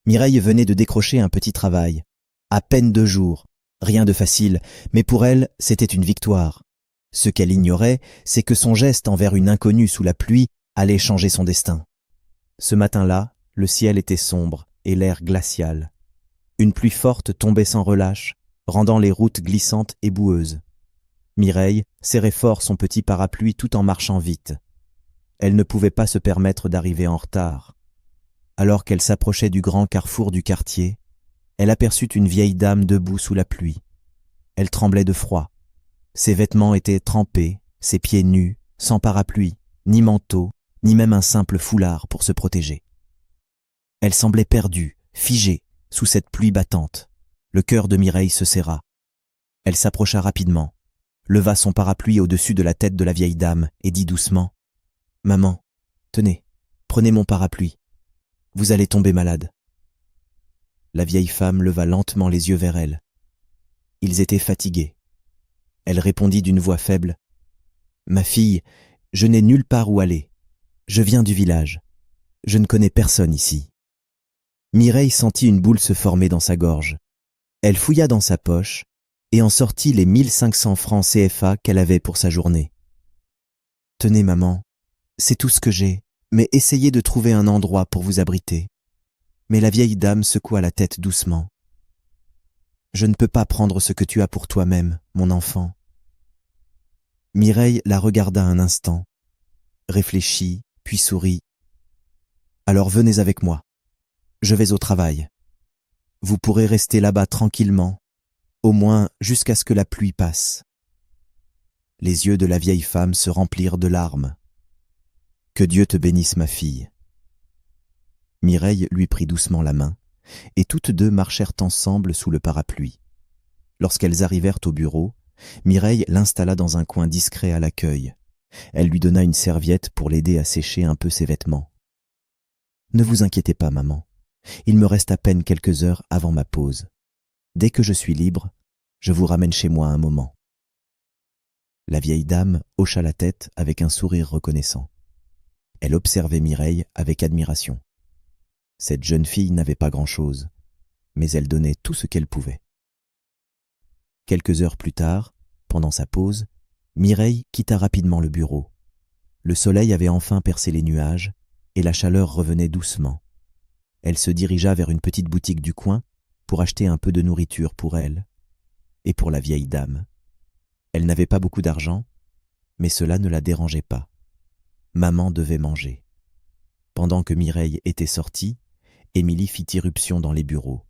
Mireille venait de décrocher un petit travail. À peine 2 jours. Rien de facile, mais pour elle, c'était une victoire. Ce qu'elle ignorait, c'est que son geste envers une inconnue sous la pluie allait changer son destin. Ce matin-là, le ciel était sombre et l'air glacial. Une pluie forte tombait sans relâche, rendant les routes glissantes et boueuses. Mireille serrait fort son petit parapluie tout en marchant vite. Elle ne pouvait pas se permettre d'arriver en retard. Alors qu'elle s'approchait du grand carrefour du quartier, elle aperçut une vieille dame debout sous la pluie. Elle tremblait de froid. Ses vêtements étaient trempés, ses pieds nus, sans parapluie, ni manteau, ni même un simple foulard pour se protéger. Elle semblait perdue, figée, sous cette pluie battante. Le cœur de Mireille se serra. Elle s'approcha rapidement, leva son parapluie au-dessus de la tête de la vieille dame et dit doucement « Maman, tenez, prenez mon parapluie. Vous allez tomber malade. » La vieille femme leva lentement les yeux vers elle. Ils étaient fatigués. Elle répondit d'une voix faible « Ma fille, je n'ai nulle part où aller. Je viens du village. Je ne connais personne ici. » Mireille sentit une boule se former dans sa gorge. Elle fouilla dans sa poche et en sortit les 1500 francs CFA qu'elle avait pour sa journée. « Tenez, maman, c'est tout ce que j'ai, mais essayez de trouver un endroit pour vous abriter. » Mais la vieille dame secoua la tête doucement. « Je ne peux pas prendre ce que tu as pour toi-même, mon enfant. » Mireille la regarda un instant, réfléchit, puis sourit. « Alors venez avec moi. Je vais au travail. Vous pourrez rester là-bas tranquillement, au moins jusqu'à ce que la pluie passe. » Les yeux de la vieille femme se remplirent de larmes. « Que Dieu te bénisse, ma fille. » Mireille lui prit doucement la main, et toutes deux marchèrent ensemble sous le parapluie. Lorsqu'elles arrivèrent au bureau, Mireille l'installa dans un coin discret à l'accueil. Elle lui donna une serviette pour l'aider à sécher un peu ses vêtements. « Ne vous inquiétez pas, maman. Il me reste à peine quelques heures avant ma pause. Dès que je suis libre, je vous ramène chez moi un moment. » La vieille dame hocha la tête avec un sourire reconnaissant. Elle observait Mireille avec admiration. Cette jeune fille n'avait pas grand-chose, mais elle donnait tout ce qu'elle pouvait. Quelques heures plus tard, pendant sa pause, Mireille quitta rapidement le bureau. Le soleil avait enfin percé les nuages et la chaleur revenait doucement. Elle se dirigea vers une petite boutique du coin pour acheter un peu de nourriture pour elle et pour la vieille dame. Elle n'avait pas beaucoup d'argent, mais cela ne la dérangeait pas. Maman devait manger. Pendant que Mireille était sortie, Émilie fit irruption dans les bureaux.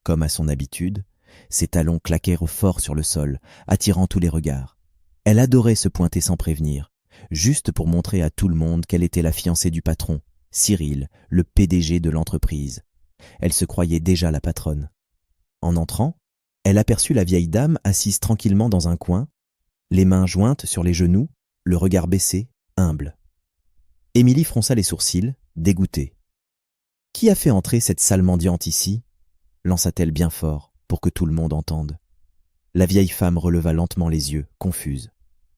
Comme à son habitude, ses talons claquèrent fort sur le sol, attirant tous les regards. Elle adorait se pointer sans prévenir, juste pour montrer à tout le monde qu'elle était la fiancée du patron, Cyril, le PDG de l'entreprise. Elle se croyait déjà la patronne. En entrant, elle aperçut la vieille dame assise tranquillement dans un coin, les mains jointes sur les genoux, le regard baissé, humble. Émilie fronça les sourcils, dégoûtée. « Qui a fait entrer cette sale mendiante ici ?» lança-t-elle bien fort, pour que tout le monde entende. La vieille femme releva lentement les yeux, confuse.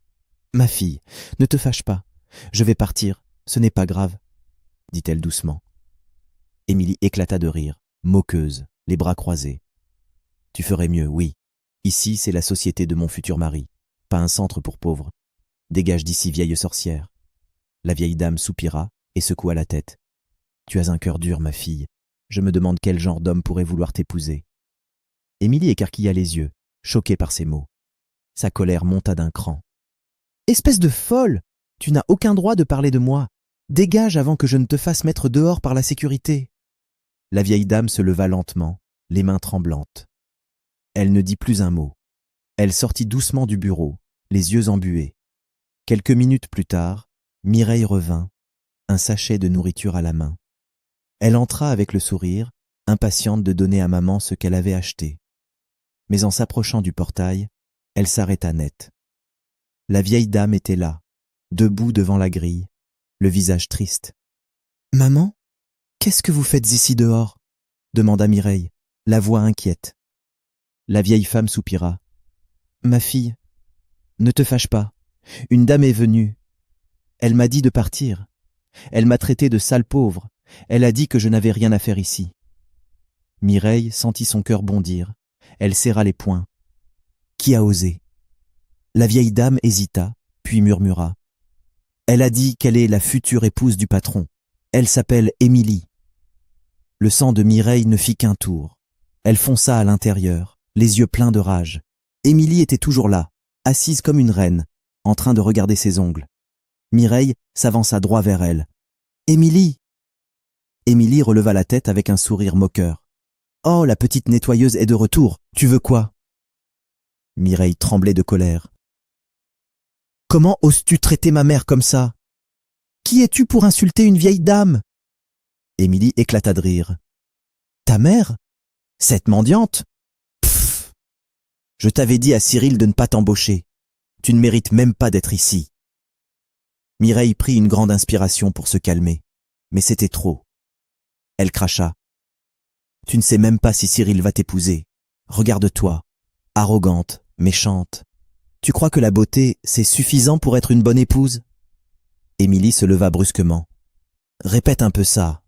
« Ma fille, ne te fâche pas. Je vais partir, ce n'est pas grave, » dit-elle doucement. Émilie éclata de rire, moqueuse, les bras croisés. « Tu ferais mieux, oui. Ici, c'est la société de mon futur mari, pas un centre pour pauvres. Dégage d'ici, vieille sorcière. » La vieille dame soupira et secoua la tête. « Tu as un cœur dur, ma fille. Je me demande quel genre d'homme pourrait vouloir t'épouser. » Émilie écarquilla les yeux, choquée par ces mots. Sa colère monta d'un cran. « Espèce de folle! Tu n'as aucun droit de parler de moi. Dégage avant que je ne te fasse mettre dehors par la sécurité. » La vieille dame se leva lentement, les mains tremblantes. Elle ne dit plus un mot. Elle sortit doucement du bureau, les yeux embués. Quelques minutes plus tard, Mireille revint, un sachet de nourriture à la main. Elle entra avec le sourire, impatiente de donner à maman ce qu'elle avait acheté. Mais en s'approchant du portail, elle s'arrêta net. La vieille dame était là, debout devant la grille, le visage triste. « Maman, qu'est-ce que vous faites ici dehors ?» demanda Mireille, la voix inquiète. La vieille femme soupira. « Ma fille, ne te fâche pas. Une dame est venue. Elle m'a dit de partir. Elle m'a traité de sale pauvre. Elle a dit que je n'avais rien à faire ici. Mireille sentit son cœur bondir. Elle serra les poings. Qui a osé? La vieille dame hésita, puis murmura. Elle a dit qu'elle est la future épouse du patron. Elle s'appelle Émilie. Le sang de Mireille ne fit qu'un tour. Elle fonça à l'intérieur, les yeux pleins de rage. Émilie était toujours là, assise comme une reine, en train de regarder ses ongles. Mireille s'avança droit vers elle. « Émilie !» Émilie releva la tête avec un sourire moqueur. « Oh, la petite nettoyeuse est de retour, tu veux quoi ?» Mireille tremblait de colère. « Comment oses-tu traiter ma mère comme ça? Qui es-tu pour insulter une vieille dame ?» Émilie éclata de rire. « Ta mère? Cette mendiante? Pfff! Je t'avais dit à Cyril de ne pas t'embaucher. Tu ne mérites même pas d'être ici. » Mireille prit une grande inspiration pour se calmer, mais c'était trop. Elle cracha. « Tu ne sais même pas si Cyril va t'épouser. Regarde-toi, arrogante, méchante. Tu crois que la beauté, c'est suffisant pour être une bonne épouse ?» Émilie se leva brusquement. « Répète un peu ça. »«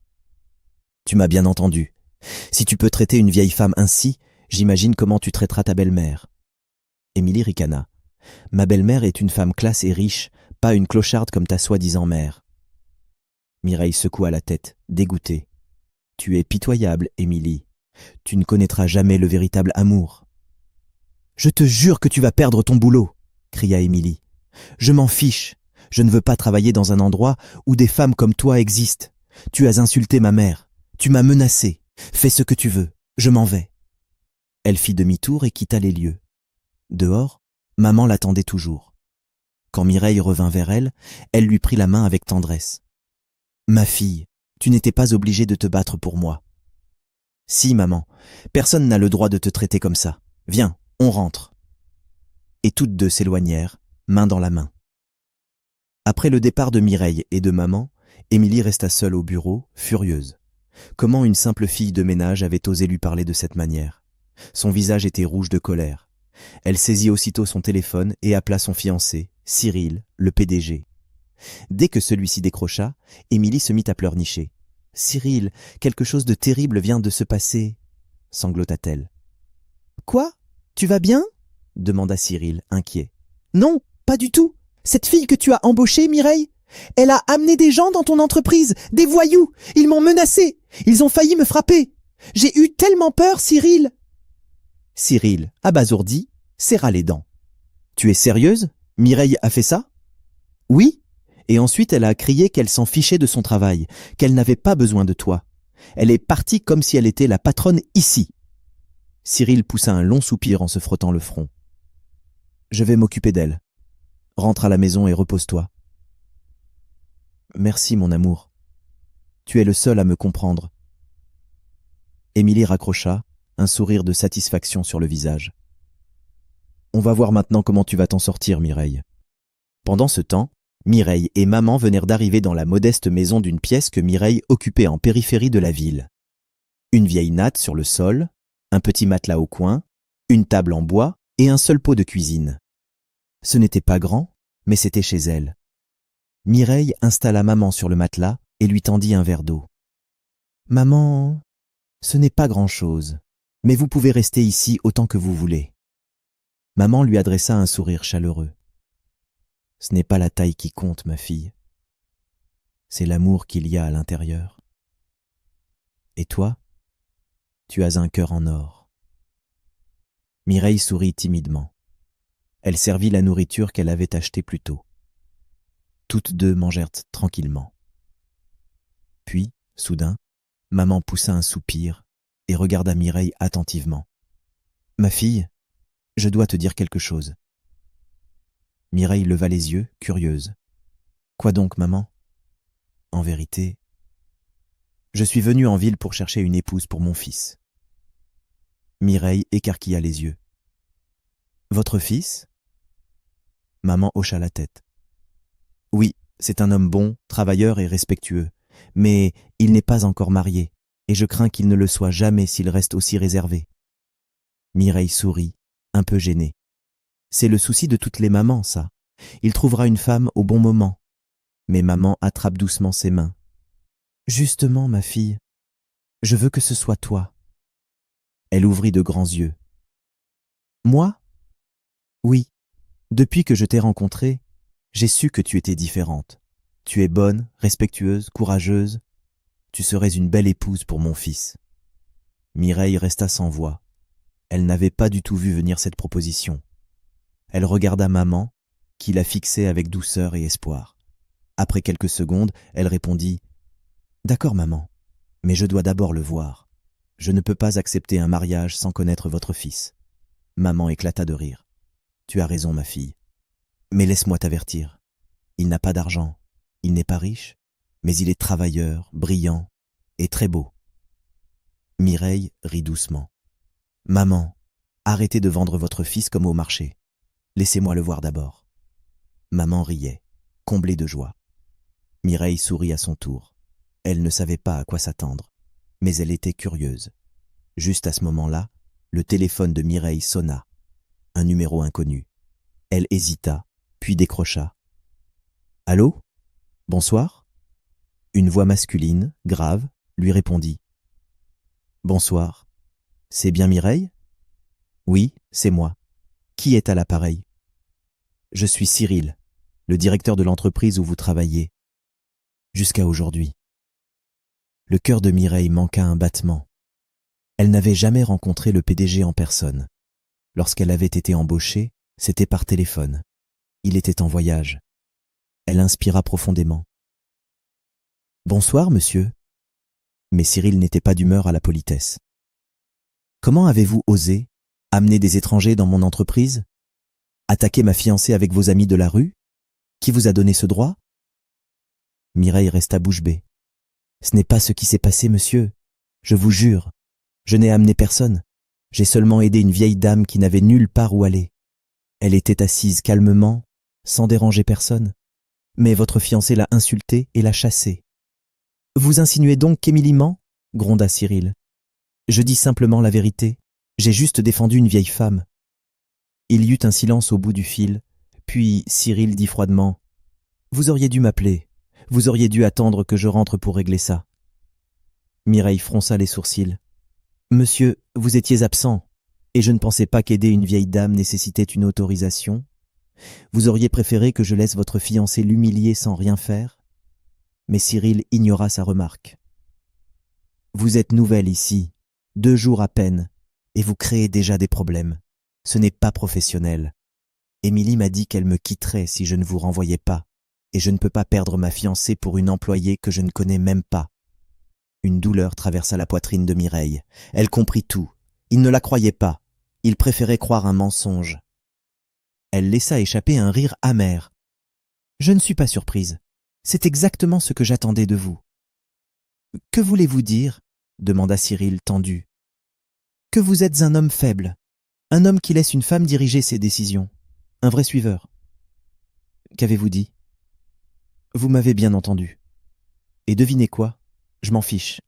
Tu m'as bien entendu. Si tu peux traiter une vieille femme ainsi, j'imagine comment tu traiteras ta belle-mère. » Émilie ricana. « Ma belle-mère est une femme classe et riche, pas une clocharde comme ta soi-disant mère. » Mireille secoua la tête, dégoûtée. « Tu es pitoyable, Émilie. Tu ne connaîtras jamais le véritable amour. »« Je te jure que tu vas perdre ton boulot !» cria Émilie. « Je m'en fiche. Je ne veux pas travailler dans un endroit où des femmes comme toi existent. Tu as insulté ma mère. Tu m'as menacée. Fais ce que tu veux. Je m'en vais. » Elle fit demi-tour et quitta les lieux. Dehors, maman l'attendait toujours. Quand Mireille revint vers elle, elle lui prit la main avec tendresse. « Ma fille, tu n'étais pas obligée de te battre pour moi. »« Si, maman, personne n'a le droit de te traiter comme ça. Viens, on rentre. » Et toutes deux s'éloignèrent, main dans la main. Après le départ de Mireille et de maman, Émilie resta seule au bureau, furieuse. Comment une simple fille de ménage avait osé lui parler de cette manière? Son visage était rouge de colère. Elle saisit aussitôt son téléphone et appela son fiancé, Cyril, le PDG. Dès que celui-ci décrocha, Émilie se mit à pleurnicher. « Cyril, quelque chose de terrible vient de se passer, » sanglota-t-elle. « Quoi? Tu vas bien ?» demanda Cyril, inquiet. « Non, pas du tout. Cette fille que tu as embauchée, Mireille, elle a amené des gens dans ton entreprise, des voyous. Ils m'ont menacé. Ils ont failli me frapper. J'ai eu tellement peur, Cyril. » Cyril, abasourdi, serra les dents. « Tu es sérieuse? Mireille a fait ça? » ?»« Oui. Et ensuite elle a crié qu'elle s'en fichait de son travail, qu'elle n'avait pas besoin de toi. Elle est partie comme si elle était la patronne ici. » Cyril poussa un long soupir en se frottant le front. « Je vais m'occuper d'elle. Rentre à la maison et repose-toi. »« Merci, mon amour. Tu es le seul à me comprendre. » Émilie raccrocha, un sourire de satisfaction sur le visage. « On va voir maintenant comment tu vas t'en sortir, Mireille. » Pendant ce temps, Mireille et maman venèrent d'arriver dans la modeste maison d'une pièce que Mireille occupait en périphérie de la ville. Une vieille natte sur le sol, un petit matelas au coin, une table en bois et un seul pot de cuisine. Ce n'était pas grand, mais c'était chez elle. Mireille installa maman sur le matelas et lui tendit un verre d'eau. « Maman, ce n'est pas grand-chose, mais vous pouvez rester ici autant que vous voulez. » Maman lui adressa un sourire chaleureux. « Ce n'est pas la taille qui compte, ma fille. C'est l'amour qu'il y a à l'intérieur. Et toi, tu as un cœur en or. » Mireille sourit timidement. Elle servit la nourriture qu'elle avait achetée plus tôt. Toutes deux mangèrent tranquillement. Puis, soudain, maman poussa un soupir et regarda Mireille attentivement. « Ma fille, je dois te dire quelque chose. » Mireille leva les yeux, curieuse. « Quoi donc, maman ? » ?»« En vérité, je suis venue en ville pour chercher une épouse pour mon fils. » Mireille écarquilla les yeux. « Votre fils ?» Maman hocha la tête. « Oui, c'est un homme bon, travailleur et respectueux, mais il n'est pas encore marié, et je crains qu'il ne le soit jamais s'il reste aussi réservé. » Mireille sourit, un peu gênée. C'est le souci de toutes les mamans, ça. Il trouvera une femme au bon moment. Mais maman attrape doucement ses mains. « Justement, ma fille, je veux que ce soit toi. Elle ouvrit de grands yeux. Moi? Oui. Depuis que je t'ai rencontrée, j'ai su que tu étais différente. Tu es bonne, respectueuse, courageuse. Tu serais une belle épouse pour mon fils. Mireille resta sans voix. Elle n'avait pas du tout vu venir cette proposition. Elle regarda maman, qui la fixait avec douceur et espoir. Après quelques secondes, elle répondit « D'accord, maman, mais je dois d'abord le voir. Je ne peux pas accepter un mariage sans connaître votre fils. » Maman éclata de rire. « Tu as raison, ma fille. Mais laisse-moi t'avertir. Il n'a pas d'argent, il n'est pas riche, mais il est travailleur, brillant et très beau. » Mireille rit doucement. « Maman, arrêtez de vendre votre fils comme au marché. Laissez-moi le voir d'abord. » Maman riait, comblée de joie. Mireille sourit à son tour. Elle ne savait pas à quoi s'attendre, mais elle était curieuse. Juste à ce moment-là, le téléphone de Mireille sonna. Un numéro inconnu. Elle hésita, puis décrocha. « Allô? Bonsoir ?» Une voix masculine, grave, lui répondit. « Bonsoir. C'est bien Mireille? »« Oui, c'est moi. Qui est à l'appareil ? » ?»« Je suis Cyril, le directeur de l'entreprise où vous travaillez. Jusqu'à aujourd'hui. » Le cœur de Mireille manqua un battement. Elle n'avait jamais rencontré le PDG en personne. Lorsqu'elle avait été embauchée, c'était par téléphone. Il était en voyage. Elle inspira profondément. « Bonsoir, monsieur. » Mais Cyril n'était pas d'humeur à la politesse. « Comment avez-vous osé amener des étrangers dans mon entreprise? Attaquer ma fiancée avec vos amis de la rue? Qui vous a donné ce droit ?» Mireille resta bouche bée. « Ce n'est pas ce qui s'est passé, monsieur. Je vous jure. Je n'ai amené personne. J'ai seulement aidé une vieille dame qui n'avait nulle part où aller. Elle était assise calmement, sans déranger personne. Mais votre fiancé l'a insultée et l'a chassée. »« Vous insinuez donc qu'Émilie ment ?» gronda Cyril. « Je dis simplement la vérité. J'ai juste défendu une vieille femme. » Il y eut un silence au bout du fil, puis Cyril dit froidement « Vous auriez dû m'appeler. Vous auriez dû attendre que je rentre pour régler ça. » Mireille fronça les sourcils. « Monsieur, vous étiez absent, et je ne pensais pas qu'aider une vieille dame nécessitait une autorisation. Vous auriez préféré que je laisse votre fiancé l'humilier sans rien faire ?» Mais Cyril ignora sa remarque. « Vous êtes nouvelle ici, 2 jours à peine, et vous créez déjà des problèmes. Ce n'est pas professionnel. Émilie m'a dit qu'elle me quitterait si je ne vous renvoyais pas, et je ne peux pas perdre ma fiancée pour une employée que je ne connais même pas. » Une douleur traversa la poitrine de Mireille. Elle comprit tout. Il ne la croyait pas. Il préférait croire un mensonge. Elle laissa échapper un rire amer. « Je ne suis pas surprise. C'est exactement ce que j'attendais de vous. »« Que voulez-vous dire ?» demanda Cyril tendu. « Que vous êtes un homme faible. Un homme qui laisse une femme diriger ses décisions. Un vrai suiveur. »« Qu'avez-vous dit ?»« Vous m'avez bien entendu. Et devinez quoi ? Je m'en fiche.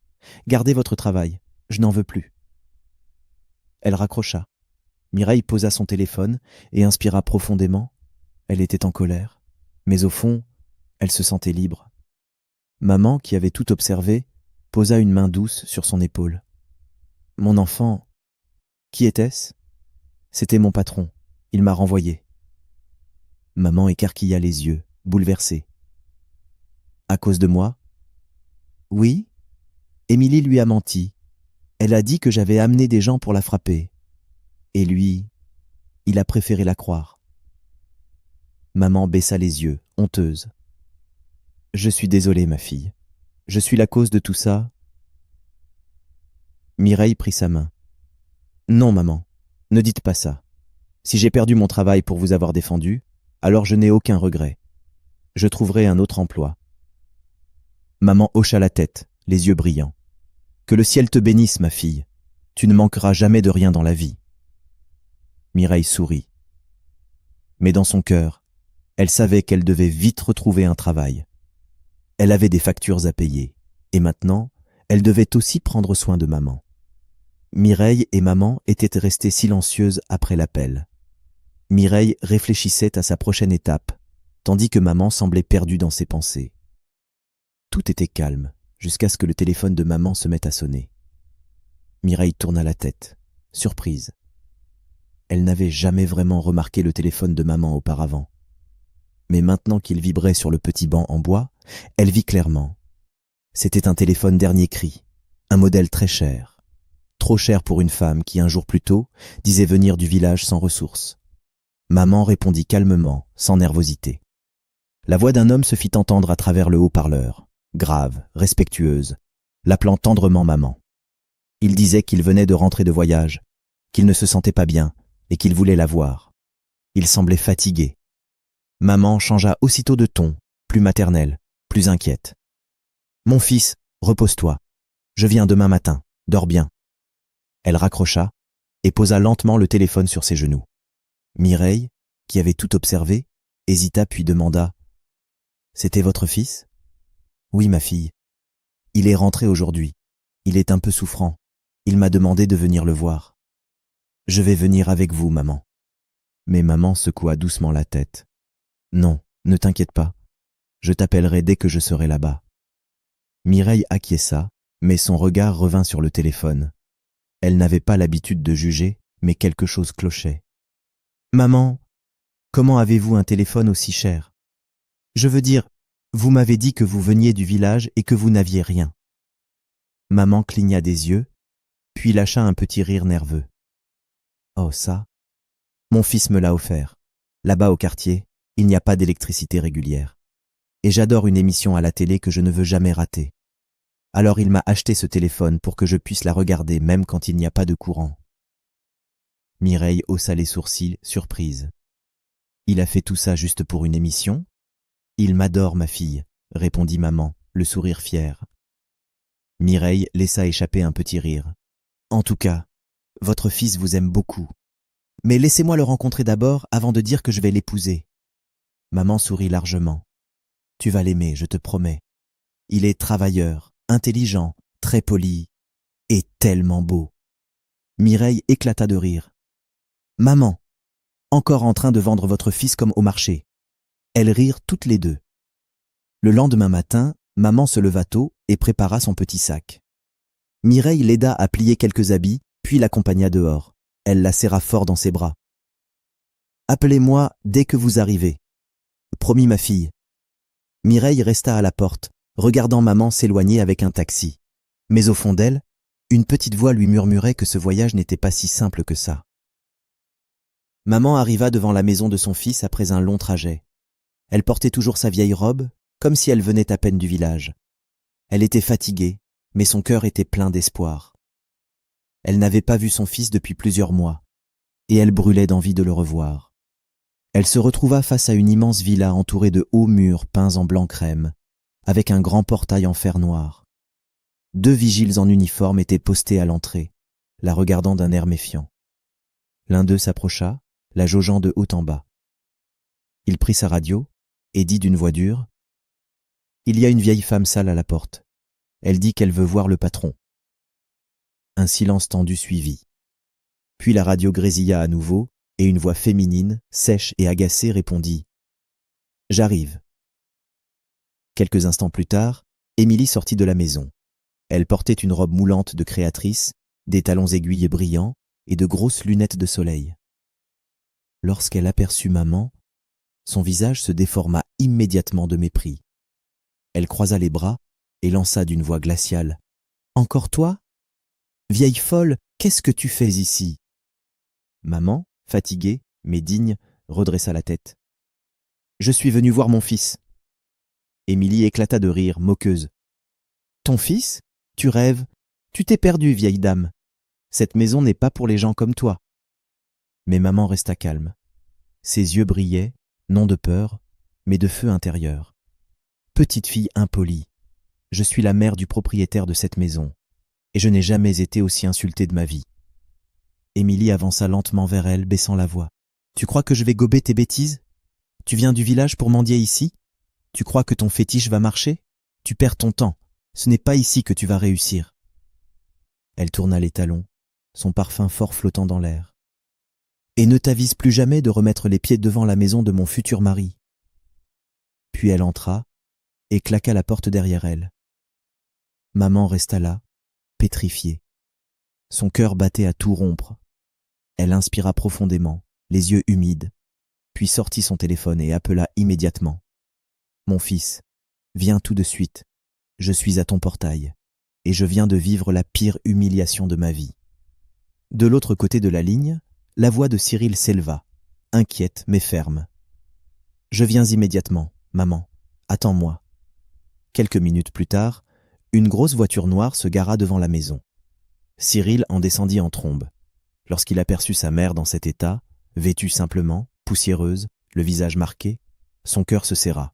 Gardez votre travail. Je n'en veux plus. » Elle raccrocha. Mireille posa son téléphone et inspira profondément. Elle était en colère, mais au fond, elle se sentait libre. Maman, qui avait tout observé, posa une main douce sur son épaule. « Mon enfant, qui était-ce ? » ?»« C'était mon patron. Il m'a renvoyé. » Maman écarquilla les yeux, bouleversée. « À cause de moi ? » ?»« Oui. Émilie lui a menti. Elle a dit que j'avais amené des gens pour la frapper. Et lui, il a préféré la croire. » Maman baissa les yeux, honteuse. « Je suis désolée, ma fille. Je suis la cause de tout ça. » Mireille prit sa main. « Non, maman, ne dites pas ça. Si j'ai perdu mon travail pour vous avoir défendu, alors je n'ai aucun regret. Je trouverai un autre emploi. » Maman hocha la tête, les yeux brillants. « Que le ciel te bénisse, ma fille. Tu ne manqueras jamais de rien dans la vie. » Mireille sourit. Mais dans son cœur, elle savait qu'elle devait vite retrouver un travail. Elle avait des factures à payer, et maintenant, elle devait aussi prendre soin de maman. Mireille et maman étaient restées silencieuses après l'appel. Mireille réfléchissait à sa prochaine étape, tandis que maman semblait perdue dans ses pensées. Tout était calme, jusqu'à ce que le téléphone de maman se mette à sonner. Mireille tourna la tête. surprise. Elle n'avait jamais vraiment remarqué le téléphone de maman auparavant. Mais maintenant qu'il vibrait sur le petit banc en bois, elle vit clairement. C'était un téléphone dernier cri, un modèle très cher. Trop cher pour une femme qui, un jour plus tôt, disait venir du village sans ressources. Maman répondit calmement, sans nervosité. La voix d'un homme se fit entendre à travers le haut-parleur, grave, respectueuse, l'appelant tendrement maman. Il disait qu'il venait de rentrer de voyage, qu'il ne se sentait pas bien et qu'il voulait la voir. Il semblait fatigué. Maman changea aussitôt de ton, plus maternelle, plus inquiète. « Mon fils, repose-toi. Je viens demain matin, dors bien. » Elle raccrocha et posa lentement le téléphone sur ses genoux. Mireille, qui avait tout observé, hésita puis demanda « C'était votre fils ?»« Oui, ma fille. Il est rentré aujourd'hui. Il est un peu souffrant. Il m'a demandé de venir le voir. »« Je vais venir avec vous, maman. » Mais maman secoua doucement la tête. « Non, ne t'inquiète pas. Je t'appellerai dès que je serai là-bas. » Mireille acquiesça, mais son regard revint sur le téléphone. Elle n'avait pas l'habitude de juger, mais quelque chose clochait. « Maman, comment avez-vous un téléphone aussi cher ? Je veux dire, vous m'avez dit que vous veniez du village et que vous n'aviez rien. » Maman cligna des yeux, puis lâcha un petit rire nerveux. « Oh ça, mon fils me l'a offert. Là-bas au quartier, il n'y a pas d'électricité régulière. Et j'adore une émission à la télé que je ne veux jamais rater. Alors il m'a acheté ce téléphone pour que je puisse la regarder même quand il n'y a pas de courant. » Mireille haussa les sourcils, surprise. « Il a fait tout ça juste pour une émission ? » ?»« Il m'adore, ma fille, » répondit maman, le sourire fier. Mireille laissa échapper un petit rire. « En tout cas, votre fils vous aime beaucoup. Mais laissez-moi le rencontrer d'abord avant de dire que je vais l'épouser. » Maman sourit largement. « Tu vas l'aimer, je te promets. Il est travailleur, intelligent, très poli et tellement beau. » Mireille éclata de rire. « Maman, encore en train de vendre votre fils comme au marché. » Elles rirent toutes les deux. Le lendemain matin, maman se leva tôt et prépara son petit sac. Mireille l'aida à plier quelques habits, puis l'accompagna dehors. Elle la serra fort dans ses bras. « Appelez-moi dès que vous arrivez. » Promis, ma fille. Mireille resta à la porte, regardant maman s'éloigner avec un taxi. Mais au fond d'elle, une petite voix lui murmurait que ce voyage n'était pas si simple que ça. Maman arriva devant la maison de son fils après un long trajet. Elle portait toujours sa vieille robe, comme si elle venait à peine du village. Elle était fatiguée, mais son cœur était plein d'espoir. Elle n'avait pas vu son fils depuis plusieurs mois, et elle brûlait d'envie de le revoir. Elle se retrouva face à une immense villa entourée de hauts murs peints en blanc crème, avec un grand portail en fer noir. 2 vigiles en uniforme étaient postés à l'entrée, la regardant d'un air méfiant. L'un d'eux s'approcha, la jaugeant de haut en bas. Il prit sa radio et dit d'une voix dure : « Il y a une vieille femme sale à la porte. Elle dit qu'elle veut voir le patron. » Un silence tendu suivit. Puis la radio grésilla à nouveau et une voix féminine, sèche et agacée répondit : « J'arrive. » Quelques instants plus tard, Émilie sortit de la maison. Elle portait une robe moulante de créatrice, des talons aiguilles brillants et de grosses lunettes de soleil. Lorsqu'elle aperçut maman, son visage se déforma immédiatement de mépris. Elle croisa les bras et lança d'une voix glaciale : « Encore toi ? Vieille folle, qu'est-ce que tu fais ici ?» Maman, fatiguée, mais digne, redressa la tête. « Je suis venue voir mon fils. » Émilie éclata de rire, moqueuse. « Ton fils ? Tu rêves ? Tu t'es perdue, vieille dame. Cette maison n'est pas pour les gens comme toi. » Mais maman resta calme. Ses yeux brillaient, non de peur, mais de feu intérieur. « Petite fille impolie, je suis la mère du propriétaire de cette maison, et je n'ai jamais été aussi insultée de ma vie. » Émilie avança lentement vers elle, baissant la voix. « Tu crois que je vais gober tes bêtises ? Tu viens du village pour mendier ici ? Tu crois que ton fétiche va marcher ? Tu perds ton temps. Ce n'est pas ici que tu vas réussir. » Elle tourna les talons, son parfum fort flottant dans l'air. « Et ne t'avise plus jamais de remettre les pieds devant la maison de mon futur mari. » Puis elle entra et claqua la porte derrière elle. Maman resta là, pétrifiée. Son cœur battait à tout rompre, Elle inspira profondément, les yeux humides, puis sortit son téléphone et appela immédiatement. « Mon fils, viens tout de suite. Je suis à ton portail, et je viens de vivre la pire humiliation de ma vie. » De l'autre côté de la ligne, la voix de Cyril s'éleva, inquiète mais ferme. « Je viens immédiatement, maman. Attends-moi. » Quelques minutes plus tard, une grosse voiture noire se gara devant la maison. Cyril en descendit en trombe. Lorsqu'il aperçut sa mère dans cet état, vêtue simplement, poussiéreuse, le visage marqué, son cœur se serra.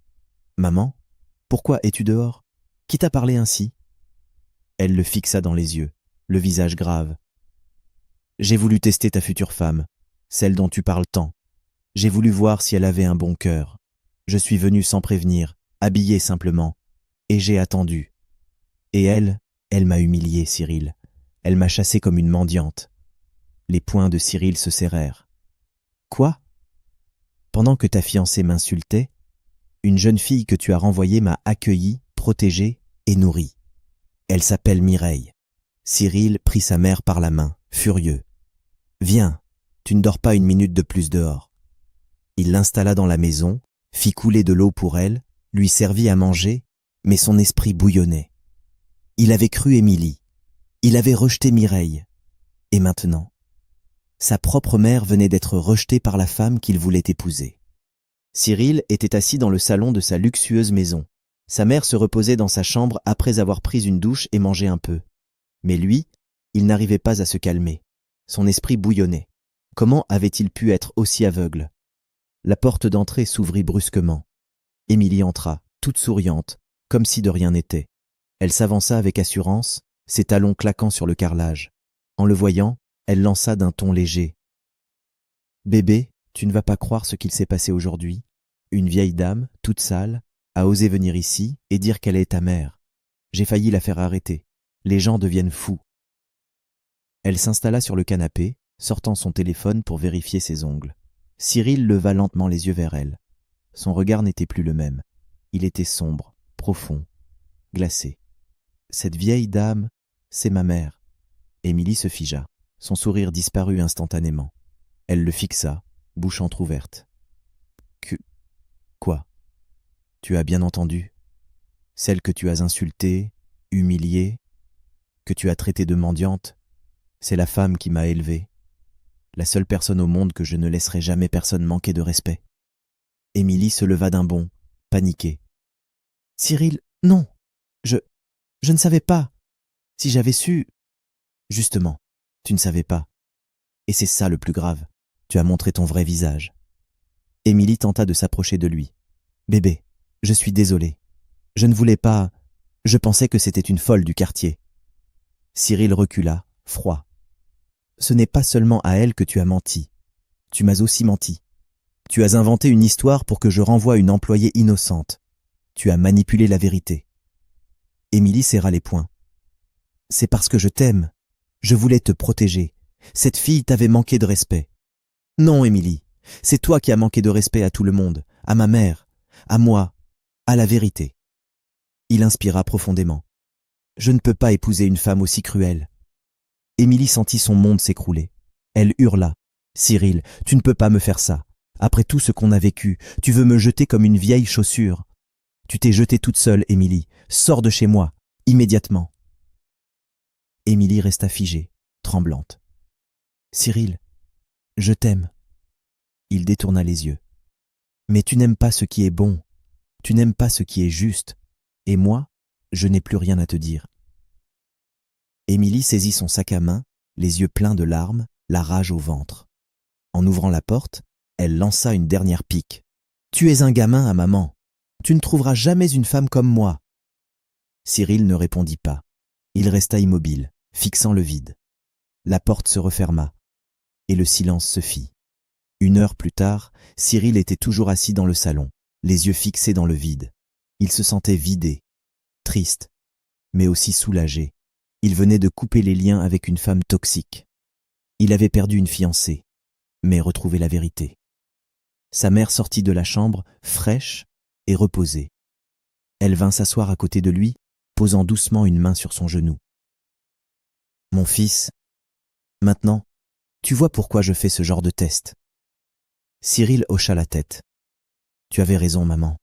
« Maman, pourquoi es-tu dehors? Qui t'a parlé ainsi ?» Elle le fixa dans les yeux, le visage grave. « J'ai voulu tester ta future femme, celle dont tu parles tant. J'ai voulu voir si elle avait un bon cœur. Je suis venu sans prévenir, habillé simplement, et j'ai attendu. Et elle m'a humilié, Cyril. Elle m'a chassé comme une mendiante. » Les poings de Cyril se serrèrent. « Quoi? Pendant que ta fiancée m'insultait, une jeune fille que tu as renvoyée m'a accueilli, protégé et nourri. Elle s'appelle Mireille. » Cyril prit sa mère par la main, furieux. « Viens, tu ne dors pas une minute de plus dehors. » Il l'installa dans la maison, fit couler de l'eau pour elle, lui servit à manger, mais son esprit bouillonnait. Il avait cru Émilie. Il avait rejeté Mireille. Et maintenant, sa propre mère venait d'être rejetée par la femme qu'il voulait épouser. Cyril était assis dans le salon de sa luxueuse maison. Sa mère se reposait dans sa chambre après avoir pris une douche et mangé un peu. Mais lui, il n'arrivait pas à se calmer. Son esprit bouillonnait. Comment avait-il pu être aussi aveugle? La porte d'entrée s'ouvrit brusquement. Émilie entra, toute souriante, comme si de rien n'était. Elle s'avança avec assurance, ses talons claquant sur le carrelage. En le voyant, elle lança d'un ton léger. « Bébé, tu ne vas pas croire ce qu'il s'est passé aujourd'hui. Une vieille dame, toute sale, a osé venir ici et dire qu'elle est ta mère. J'ai failli la faire arrêter. Les gens deviennent fous. » Elle s'installa sur le canapé, sortant son téléphone pour vérifier ses ongles. Cyril leva lentement les yeux vers elle. Son regard n'était plus le même. Il était sombre, profond, glacé. « Cette vieille dame, c'est ma mère. » Émilie se figea. Son sourire disparut instantanément. Elle le fixa, bouche entr'ouverte. « Quoi? Tu as bien entendu? Celle que tu as insultée, humiliée, que tu as traitée de mendiante, c'est la femme qui m'a élevé. La seule personne au monde que je ne laisserai jamais personne manquer de respect. » Émilie se leva d'un bond, paniquée. « Cyril, non, je ne savais pas. Si j'avais su... » « Justement, tu ne savais pas. Et c'est ça le plus grave. Tu as montré ton vrai visage. » Émilie tenta de s'approcher de lui. « Bébé, je suis désolée. Je ne voulais pas... Je pensais que c'était une folle du quartier. » Cyril recula, froid. « Ce n'est pas seulement à elle que tu as menti. Tu m'as aussi menti. Tu as inventé une histoire pour que je renvoie une employée innocente. Tu as manipulé la vérité. » Émilie serra les poings. « C'est parce que je t'aime. Je voulais te protéger. Cette fille t'avait manqué de respect. » « Non, Émilie, c'est toi qui as manqué de respect à tout le monde, à ma mère, à moi, à la vérité. » Il inspira profondément. « Je ne peux pas épouser une femme aussi cruelle. » Émilie sentit son monde s'écrouler. Elle hurla. « Cyril, tu ne peux pas me faire ça. Après tout ce qu'on a vécu, tu veux me jeter comme une vieille chaussure. Tu t'es jetée toute seule, Émilie. Sors de chez moi, immédiatement. » Émilie resta figée, tremblante. « Cyril, je t'aime. » Il détourna les yeux. « Mais tu n'aimes pas ce qui est bon. Tu n'aimes pas ce qui est juste. Et moi, je n'ai plus rien à te dire. » Émilie saisit son sac à main, les yeux pleins de larmes, la rage au ventre. En ouvrant la porte, elle lança une dernière pique. « Tu es un gamin à maman. Tu ne trouveras jamais une femme comme moi. » Cyril ne répondit pas. Il resta immobile, fixant le vide. La porte se referma, et le silence se fit. 1 heure plus tard, Cyril était toujours assis dans le salon, les yeux fixés dans le vide. Il se sentait vidé, triste, mais aussi soulagé. Il venait de couper les liens avec une femme toxique. Il avait perdu une fiancée, mais retrouvé la vérité. Sa mère sortit de la chambre, fraîche et reposée. Elle vint s'asseoir à côté de lui, posant doucement une main sur son genou. « Mon fils, maintenant, Tu vois pourquoi je fais ce genre de test. Cyril hocha la tête. Tu avais raison, maman.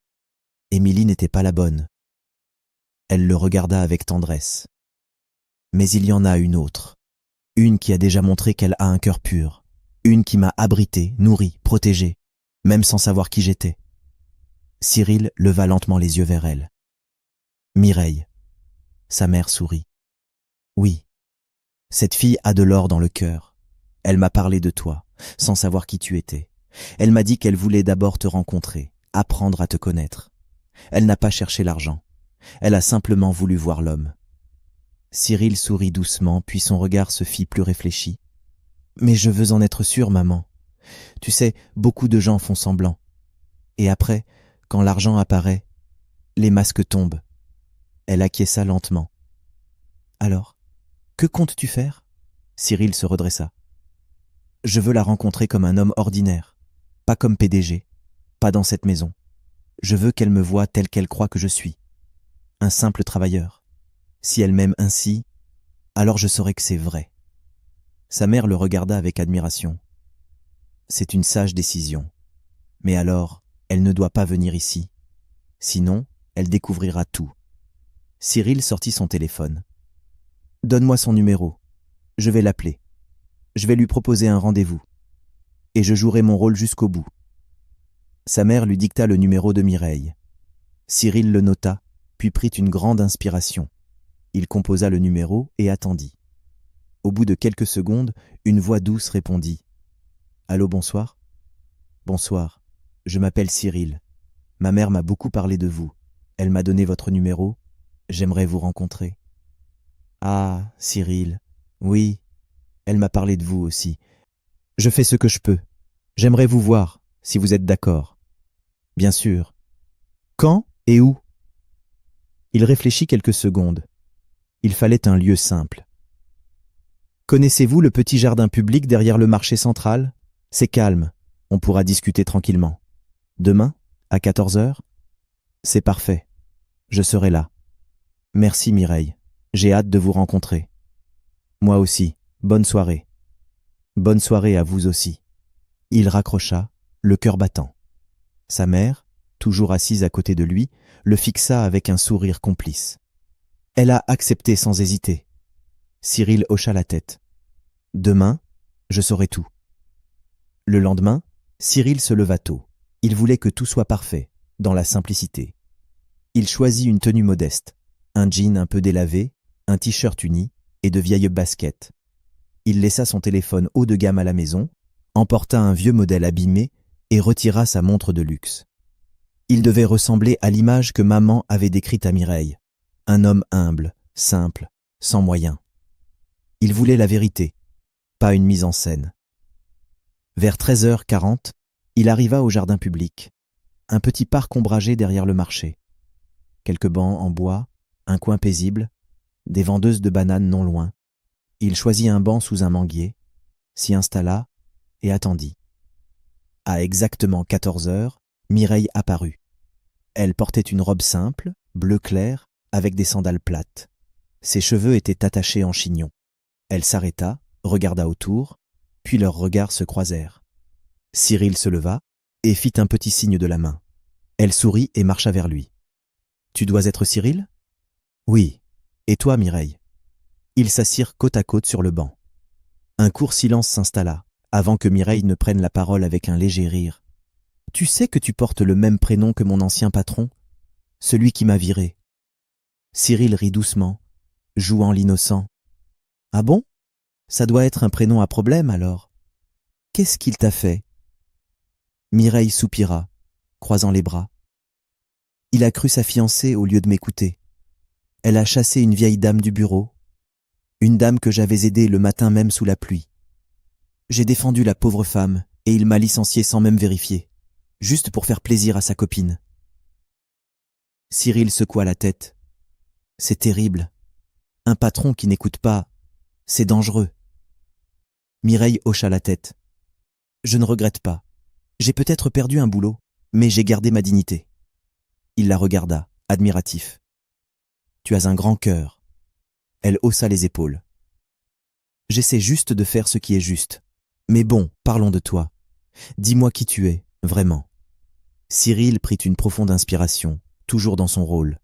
Émilie n'était pas la bonne. Elle le regarda avec tendresse. Mais il y en a une autre. Une qui a déjà montré qu'elle a un cœur pur. Une qui m'a abrité, nourri, protégé, même sans savoir qui j'étais. Cyril leva lentement les yeux vers elle. Mireille. Sa mère sourit. Oui, cette fille a de l'or dans le cœur. Elle m'a parlé de toi, sans savoir qui tu étais. Elle m'a dit qu'elle voulait d'abord te rencontrer, apprendre à te connaître. Elle n'a pas cherché l'argent. Elle a simplement voulu voir l'homme. Cyril sourit doucement, puis son regard se fit plus réfléchi. Mais je veux en être sûr, maman. Tu sais, beaucoup de gens font semblant. Et après, quand l'argent apparaît, les masques tombent. Elle acquiesça lentement. Alors, que comptes-tu faire? Cyril se redressa. Je veux la rencontrer comme un homme ordinaire, pas comme PDG, pas dans cette maison. Je veux qu'elle me voie tel qu'elle croit que je suis. Un simple travailleur. Si elle m'aime ainsi, alors je saurai que c'est vrai. Sa mère le regarda avec admiration. C'est une sage décision. Mais alors, elle ne doit pas venir ici. Sinon, elle découvrira tout. Cyril sortit son téléphone. Donne-moi son numéro. Je vais l'appeler. Je vais lui proposer un rendez-vous. Et je jouerai mon rôle jusqu'au bout. Sa mère lui dicta le numéro de Mireille. Cyril le nota, puis prit une grande inspiration. Il composa le numéro et attendit. Au bout de quelques secondes, une voix douce répondit. « Allô, bonsoir ?»« Bonsoir, je m'appelle Cyril. Ma mère m'a beaucoup parlé de vous. Elle m'a donné votre numéro. J'aimerais vous rencontrer. »« Ah, Cyril, oui, elle m'a parlé de vous aussi. Je fais ce que je peux. J'aimerais vous voir, si vous êtes d'accord. »« Bien sûr. Quand et où ?» Il réfléchit quelques secondes. Il fallait un lieu simple. « Connaissez-vous le petit jardin public derrière le marché central? C'est calme, on pourra discuter tranquillement. Demain, à 14h? C'est parfait. Je serai là. Merci Mireille, j'ai hâte de vous rencontrer. Moi aussi, bonne soirée. Bonne soirée à vous aussi. » Il raccrocha, le cœur battant. Sa mère, toujours assise à côté de lui, le fixa avec un sourire complice. Elle a accepté sans hésiter. Cyril hocha la tête. « Demain, je saurai tout. » Le lendemain, Cyril se leva tôt. Il voulait que tout soit parfait, dans la simplicité. Il choisit une tenue modeste, un jean un peu délavé, un t-shirt uni et de vieilles baskets. Il laissa son téléphone haut de gamme à la maison, emporta un vieux modèle abîmé et retira sa montre de luxe. Il devait ressembler à l'image que maman avait décrite à Mireille. Un homme humble, simple, sans moyens. Il voulait la vérité, pas une mise en scène. Vers 13h40, il arriva au jardin public, un petit parc ombragé derrière le marché. Quelques bancs en bois, un coin paisible, des vendeuses de bananes non loin. Il choisit un banc sous un manguier, s'y installa et attendit. À exactement 14h, Mireille apparut. Elle portait une robe simple, bleu clair, avec des sandales plates. Ses cheveux étaient attachés en chignon. Elle s'arrêta, regarda autour, puis leurs regards se croisèrent. Cyril se leva et fit un petit signe de la main. Elle sourit et marcha vers lui. « Tu dois être Cyril ?»« Oui. Et toi, Mireille ?» Ils s'assirent côte à côte sur le banc. Un court silence s'installa, avant que Mireille ne prenne la parole avec un léger rire. « Tu sais que tu portes le même prénom que mon ancien patron, celui qui m'a viré. » Cyril rit doucement, jouant l'innocent. « Ah bon? Ça doit être un prénom à problème alors. Qu'est-ce qu'il t'a fait ?» Mireille soupira, croisant les bras. Il a cru sa fiancée au lieu de m'écouter. Elle a chassé une vieille dame du bureau, une dame que j'avais aidée le matin même sous la pluie. J'ai défendu la pauvre femme et il m'a licencié sans même vérifier, juste pour faire plaisir à sa copine. Cyril secoua la tête. C'est terrible. Un patron qui n'écoute pas, c'est dangereux. Mireille hocha la tête. Je ne regrette pas. J'ai peut-être perdu un boulot, mais j'ai gardé ma dignité. Il la regarda, admiratif. Tu as un grand cœur. Elle haussa les épaules. J'essaie juste de faire ce qui est juste. Mais bon, parlons de toi. Dis-moi qui tu es, vraiment. Cyril prit une profonde inspiration, toujours dans son rôle.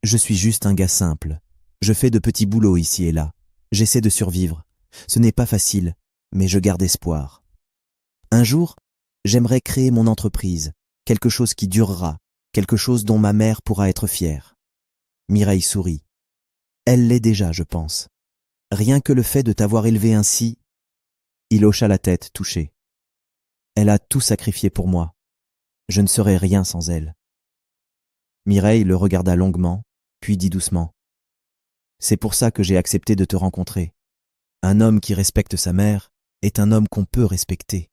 Je suis juste un gars simple. Je fais de petits boulots ici et là. J'essaie de survivre. Ce n'est pas facile, mais je garde espoir. Un jour, j'aimerais créer mon entreprise, quelque chose qui durera, quelque chose dont ma mère pourra être fière. Mireille sourit. Elle l'est déjà, je pense. Rien que le fait de t'avoir élevé ainsi... Il hocha la tête, touché. Elle a tout sacrifié pour moi. Je ne serais rien sans elle. Mireille le regarda longuement, puis dit doucement. C'est pour ça que j'ai accepté de te rencontrer. Un homme qui respecte sa mère est un homme qu'on peut respecter.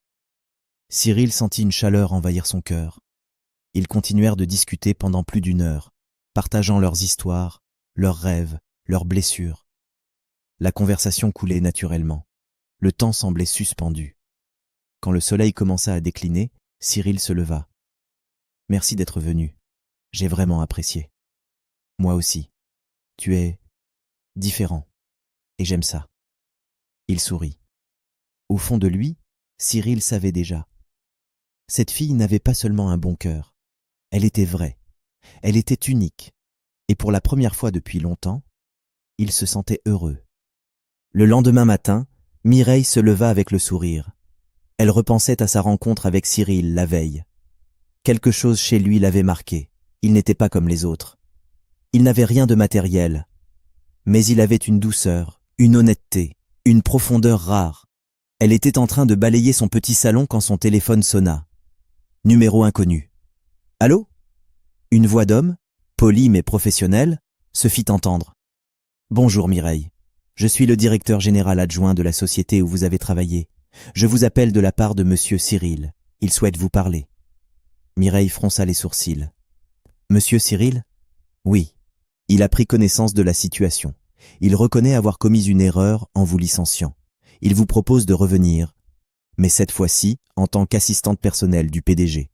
Cyril sentit une chaleur envahir son cœur. Ils continuèrent de discuter pendant plus d'1 heure, partageant leurs histoires, leurs rêves, leurs blessures. La conversation coulait naturellement. Le temps semblait suspendu. Quand le soleil commença à décliner, Cyril se leva. « Merci d'être venu. J'ai vraiment apprécié. Moi aussi. Tu es différent. Et j'aime ça. » Il sourit. Au fond de lui, Cyril savait déjà. Cette fille n'avait pas seulement un bon cœur. Elle était vraie. Elle était unique. Et pour la première fois depuis longtemps, il se sentait heureux. Le lendemain matin, Mireille se leva avec le sourire. Elle repensait à sa rencontre avec Cyril la veille. Quelque chose chez lui l'avait marqué. Il n'était pas comme les autres. Il n'avait rien de matériel. Mais il avait une douceur, une honnêteté, une profondeur rare. Elle était en train de balayer son petit salon quand son téléphone sonna. Numéro inconnu. « Allô ?» Une voix d'homme, polie mais professionnelle, se fit entendre. « Bonjour Mireille. Je suis le directeur général adjoint de la société où vous avez travaillé. Je vous appelle de la part de monsieur Cyril. Il souhaite vous parler. » Mireille fronça les sourcils. « Monsieur Cyril ? Oui. Il a pris connaissance de la situation. Il reconnaît avoir commis une erreur en vous licenciant. Il vous propose de revenir, mais cette fois-ci en tant qu'assistante personnelle du PDG. »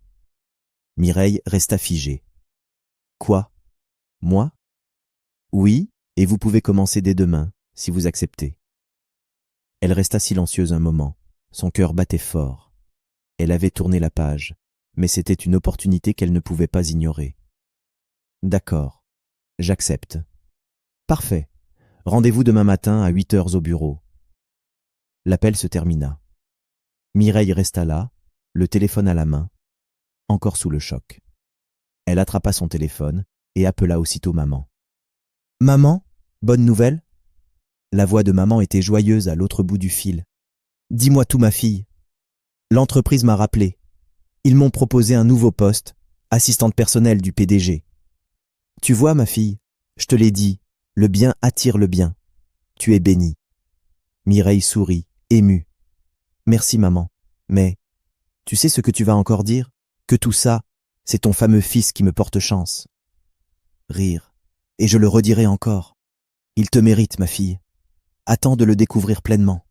Mireille resta figée. « Quoi ? Moi ? Oui, et vous pouvez commencer dès demain, si vous acceptez. » Elle resta silencieuse un moment. Son cœur battait fort. Elle avait tourné la page, mais c'était une opportunité qu'elle ne pouvait pas ignorer. « D'accord, j'accepte. » « Parfait. Rendez-vous demain matin à 8 heures au bureau. » L'appel se termina. Mireille resta là, le téléphone à la main, encore sous le choc. Elle attrapa son téléphone et appela aussitôt maman. « Maman, bonne nouvelle ?» La voix de maman était joyeuse à l'autre bout du fil. « Dis-moi tout, ma fille. L'entreprise m'a rappelé. Ils m'ont proposé un nouveau poste, assistante personnelle du PDG. Tu vois, ma fille, je te l'ai dit, le bien attire le bien. Tu es bénie. » Mireille sourit, émue. « Merci, maman. Mais, tu sais ce que tu vas encore dire? Que tout ça, c'est ton fameux fils qui me porte chance. » Rire. « Et je le redirai encore. Il te mérite, ma fille. Attends de le découvrir pleinement. »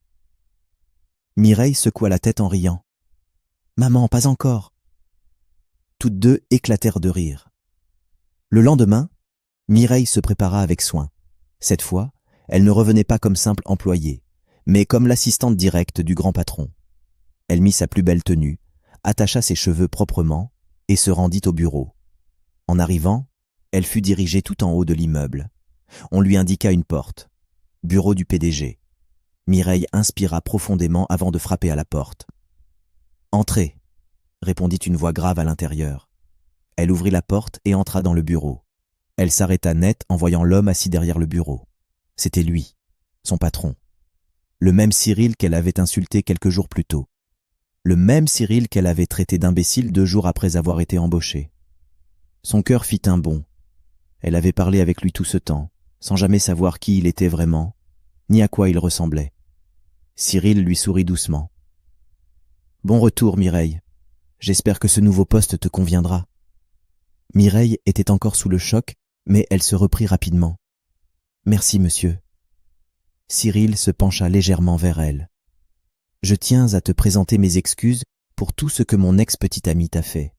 Mireille secoua la tête en riant. « Maman, pas encore. » Toutes deux éclatèrent de rire. Le lendemain, Mireille se prépara avec soin. Cette fois, elle ne revenait pas comme simple employée, mais comme l'assistante directe du grand patron. Elle mit sa plus belle tenue, attacha ses cheveux proprement et se rendit au bureau. En arrivant, elle fut dirigée tout en haut de l'immeuble. On lui indiqua une porte. Bureau du PDG. Mireille inspira profondément avant de frapper à la porte. « Entrez !» répondit une voix grave à l'intérieur. Elle ouvrit la porte et entra dans le bureau. Elle s'arrêta net en voyant l'homme assis derrière le bureau. C'était lui, son patron. Le même Cyril qu'elle avait insulté quelques jours plus tôt. Le même Cyril qu'elle avait traité d'imbécile 2 jours après avoir été embauchée. Son cœur fit un bond. Elle avait parlé avec lui tout ce temps, sans jamais savoir qui il était vraiment, ni à quoi il ressemblait. Cyril lui sourit doucement. « Bon retour, Mireille. J'espère que ce nouveau poste te conviendra. » Mireille était encore sous le choc, mais elle se reprit rapidement. « Merci, monsieur. » Cyril se pencha légèrement vers elle. « Je tiens à te présenter mes excuses pour tout ce que mon ex-petite amie t'a fait.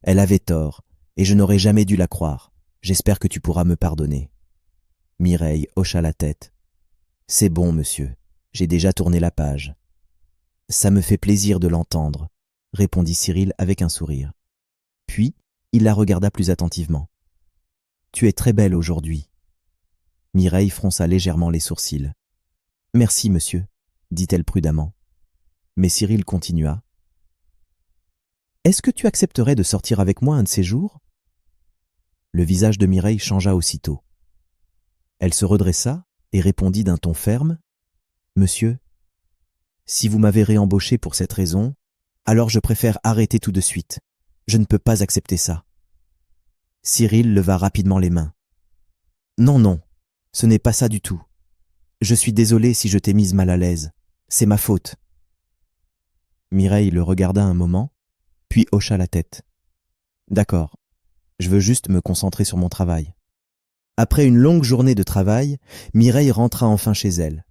Elle avait tort, et je n'aurais jamais dû la croire. J'espère que tu pourras me pardonner. » Mireille hocha la tête. « C'est bon, monsieur. J'ai déjà tourné la page. » Ça me fait plaisir de l'entendre, répondit Cyril avec un sourire. Puis, il la regarda plus attentivement. Tu es très belle aujourd'hui. Mireille fronça légèrement les sourcils. Merci, monsieur, dit-elle prudemment. Mais Cyril continua. Est-ce que tu accepterais de sortir avec moi un de ces jours? Le visage de Mireille changea aussitôt. Elle se redressa et répondit d'un ton ferme. Monsieur, si vous m'avez réembauché pour cette raison, alors je préfère arrêter tout de suite. Je ne peux pas accepter ça. Cyril leva rapidement les mains. Non, non, ce n'est pas ça du tout. Je suis désolé si je t'ai mise mal à l'aise. C'est ma faute. Mireille le regarda un moment, puis hocha la tête. D'accord, je veux juste me concentrer sur mon travail. Après une longue journée de travail, Mireille rentra enfin chez elle.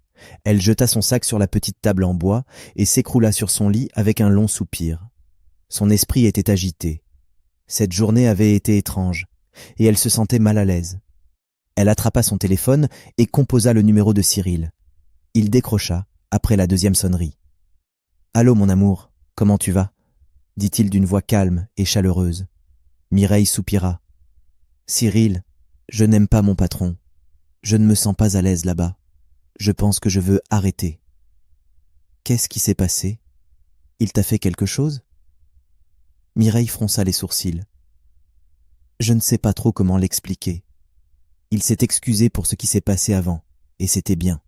Elle jeta son sac sur la petite table en bois et s'écroula sur son lit avec un long soupir. Son esprit était agité. Cette journée avait été étrange, et elle se sentait mal à l'aise. Elle attrapa son téléphone et composa le numéro de Cyril. Il décrocha après la deuxième sonnerie. « Allô, mon amour, comment tu vas ?» dit-il d'une voix calme et chaleureuse. Mireille soupira. « Cyril, je n'aime pas mon patron. Je ne me sens pas à l'aise là-bas. Je pense que je veux arrêter. » « Qu'est-ce qui s'est passé? Il t'a fait quelque chose ?» Mireille fronça les sourcils. « Je ne sais pas trop comment l'expliquer. Il s'est excusé pour ce qui s'est passé avant, et c'était bien.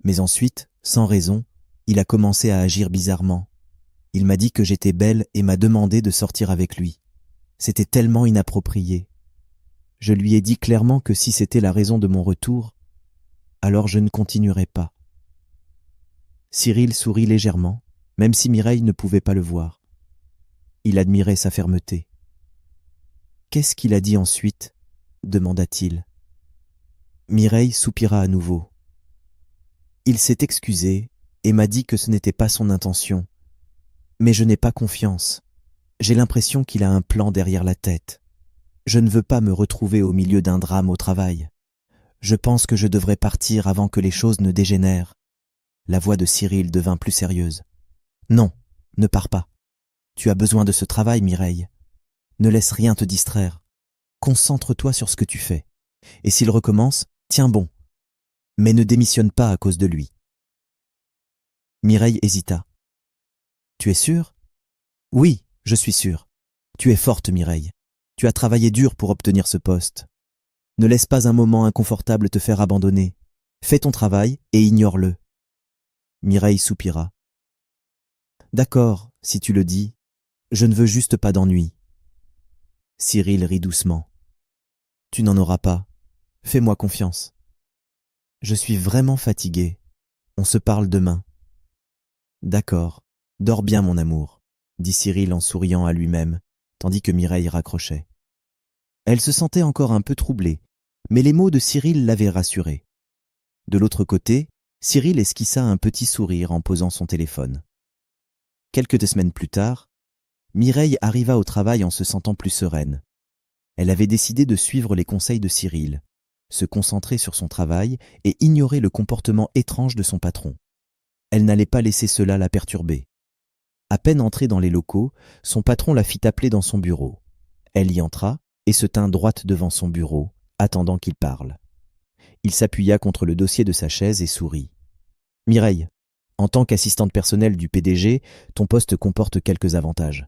Mais ensuite, sans raison, il a commencé à agir bizarrement. Il m'a dit que j'étais belle et m'a demandé de sortir avec lui. C'était tellement inapproprié. Je lui ai dit clairement que si c'était la raison de mon retour, alors je ne continuerai pas. » Cyril sourit légèrement, même si Mireille ne pouvait pas le voir. Il admirait sa fermeté. « Qu'est-ce qu'il a dit ensuite ?» demanda-t-il. Mireille soupira à nouveau. Il s'est excusé et m'a dit que ce n'était pas son intention. Mais je n'ai pas confiance. J'ai l'impression qu'il a un plan derrière la tête. Je ne veux pas me retrouver au milieu d'un drame au travail. Je pense que je devrais partir avant que les choses ne dégénèrent. La voix de Cyril devint plus sérieuse. Non, ne pars pas. Tu as besoin de ce travail, Mireille. Ne laisse rien te distraire. Concentre-toi sur ce que tu fais. Et s'il recommence, tiens bon. Mais ne démissionne pas à cause de lui. Mireille hésita. Tu es sûre? Oui, je suis sûre. Tu es forte, Mireille. Tu as travaillé dur pour obtenir ce poste. Ne laisse pas un moment inconfortable te faire abandonner. Fais ton travail et ignore-le. Mireille soupira. D'accord, si tu le dis. Je ne veux juste pas d'ennui. Cyril rit doucement. Tu n'en auras pas. Fais-moi confiance. Je suis vraiment fatigué. On se parle demain. D'accord. Dors bien, mon amour, dit Cyril en souriant à lui-même, tandis que Mireille raccrochait. Elle se sentait encore un peu troublée, mais les mots de Cyril l'avaient rassurée. De l'autre côté, Cyril esquissa un petit sourire en posant son téléphone. Quelques semaines plus tard, Mireille arriva au travail en se sentant plus sereine. Elle avait décidé de suivre les conseils de Cyril, se concentrer sur son travail et ignorer le comportement étrange de son patron. Elle n'allait pas laisser cela la perturber. À peine entrée dans les locaux, son patron la fit appeler dans son bureau. Elle y entra et se tint droite devant son bureau, attendant qu'il parle. Il s'appuya contre le dossier de sa chaise et sourit. « Mireille, en tant qu'assistante personnelle du PDG, ton poste comporte quelques avantages.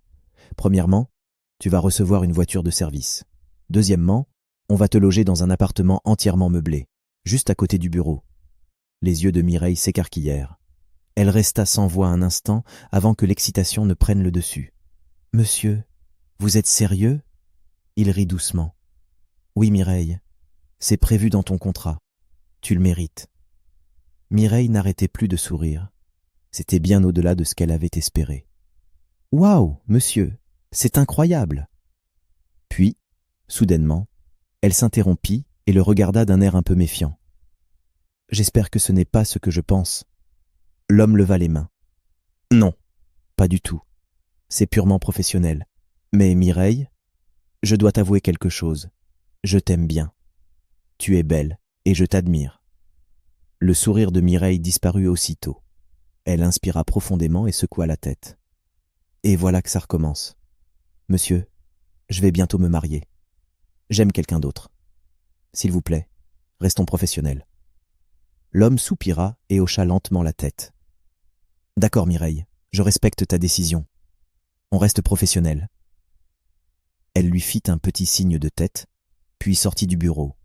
Premièrement, tu vas recevoir une voiture de service. Deuxièmement, on va te loger dans un appartement entièrement meublé, juste à côté du bureau. » Les yeux de Mireille s'écarquillèrent. Elle resta sans voix un instant avant que l'excitation ne prenne le dessus. « Monsieur, vous êtes sérieux ?» Il rit doucement. « Oui, Mireille, c'est prévu dans ton contrat. Tu le mérites. » Mireille n'arrêtait plus de sourire. C'était bien au-delà de ce qu'elle avait espéré. « Waouh, monsieur, c'est incroyable !» Puis, soudainement, elle s'interrompit et le regarda d'un air un peu méfiant. « J'espère que ce n'est pas ce que je pense. » L'homme leva les mains. « Non, pas du tout. C'est purement professionnel. Mais Mireille, je dois t'avouer quelque chose. Je t'aime bien. Tu es belle et je t'admire. » Le sourire de Mireille disparut aussitôt. Elle inspira profondément et secoua la tête. Et voilà que ça recommence. Monsieur, je vais bientôt me marier. J'aime quelqu'un d'autre. S'il vous plaît, restons professionnels. L'homme soupira et hocha lentement la tête. D'accord, Mireille, je respecte ta décision. On reste professionnel. Elle lui fit un petit signe de tête, puis sortit du bureau.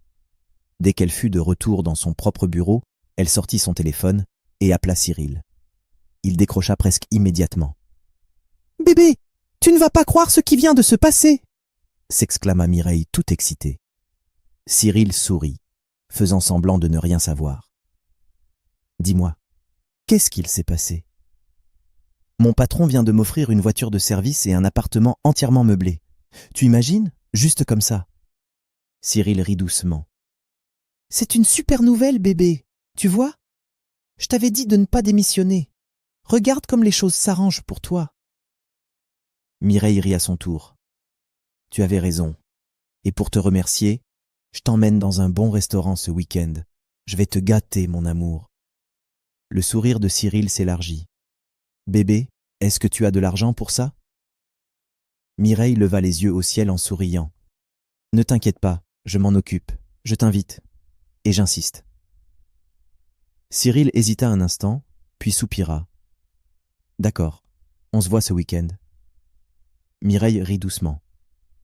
Dès qu'elle fut de retour dans son propre bureau, elle sortit son téléphone et appela Cyril. Il décrocha presque immédiatement. « Bébé, tu ne vas pas croire ce qui vient de se passer !» s'exclama Mireille tout excitée. Cyril sourit, faisant semblant de ne rien savoir. « Dis-moi, qu'est-ce qu'il s'est passé ?»« Mon patron vient de m'offrir une voiture de service et un appartement entièrement meublé. Tu imagines, juste comme ça ?» Cyril rit doucement. « C'est une super nouvelle, bébé, tu vois ? Je t'avais dit de ne pas démissionner. Regarde comme les choses s'arrangent pour toi. » Mireille rit à son tour. « Tu avais raison. Et pour te remercier, je t'emmène dans un bon restaurant ce week-end. Je vais te gâter, mon amour. » Le sourire de Cyril s'élargit. « Bébé, est-ce que tu as de l'argent pour ça ?» Mireille leva les yeux au ciel en souriant. « Ne t'inquiète pas, je m'en occupe. Je t'invite. Et j'insiste. » Cyril hésita un instant, puis soupira. « D'accord, on se voit ce week-end. » Mireille rit doucement.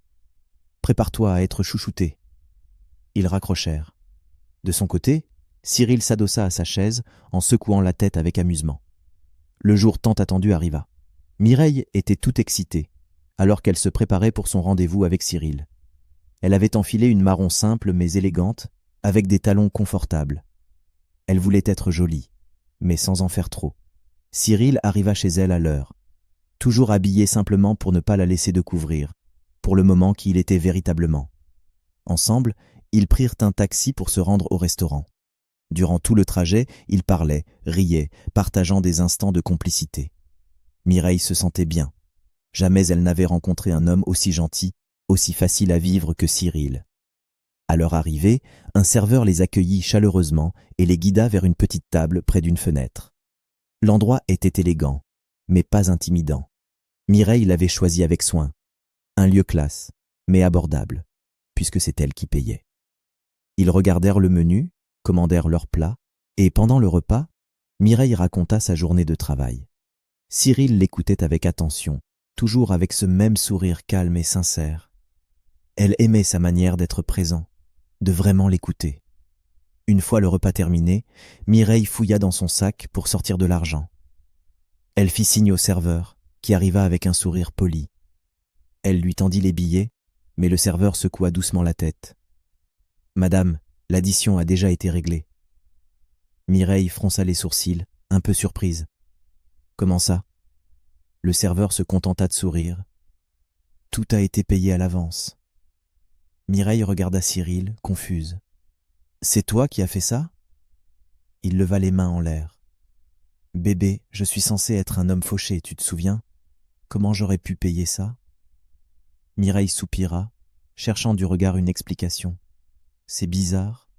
« Prépare-toi à être chouchouté. » Ils raccrochèrent. De son côté, Cyril s'adossa à sa chaise en secouant la tête avec amusement. Le jour tant attendu arriva. Mireille était toute excitée, alors qu'elle se préparait pour son rendez-vous avec Cyril. Elle avait enfilé une marron simple mais élégante, avec des talons confortables. Elle voulait être jolie, mais sans en faire trop. Cyril arriva chez elle à l'heure, toujours habillé simplement pour ne pas la laisser découvrir, pour le moment qui il était véritablement. Ensemble, ils prirent un taxi pour se rendre au restaurant. Durant tout le trajet, ils parlaient, riaient, partageant des instants de complicité. Mireille se sentait bien. Jamais elle n'avait rencontré un homme aussi gentil, aussi facile à vivre que Cyril. À leur arrivée, un serveur les accueillit chaleureusement et les guida vers une petite table près d'une fenêtre. L'endroit était élégant, mais pas intimidant. Mireille l'avait choisi avec soin. Un lieu classe, mais abordable, puisque c'est elle qui payait. Ils regardèrent le menu, commandèrent leurs plats, et pendant le repas, Mireille raconta sa journée de travail. Cyril l'écoutait avec attention, toujours avec ce même sourire calme et sincère. Elle aimait sa manière d'être présent, de vraiment l'écouter. Une fois le repas terminé, Mireille fouilla dans son sac pour sortir de l'argent. Elle fit signe au serveur, qui arriva avec un sourire poli. Elle lui tendit les billets, mais le serveur secoua doucement la tête. « Madame, l'addition a déjà été réglée. » Mireille fronça les sourcils, un peu surprise. « Comment ça ?» Le serveur se contenta de sourire. « Tout a été payé à l'avance. » Mireille regarda Cyril, confuse. « C'est toi qui as fait ça ?» Il leva les mains en l'air. « Bébé, je suis censé être un homme fauché, tu te souviens ? Comment j'aurais pu payer ça ?» Mireille soupira, cherchant du regard une explication. « C'est bizarre.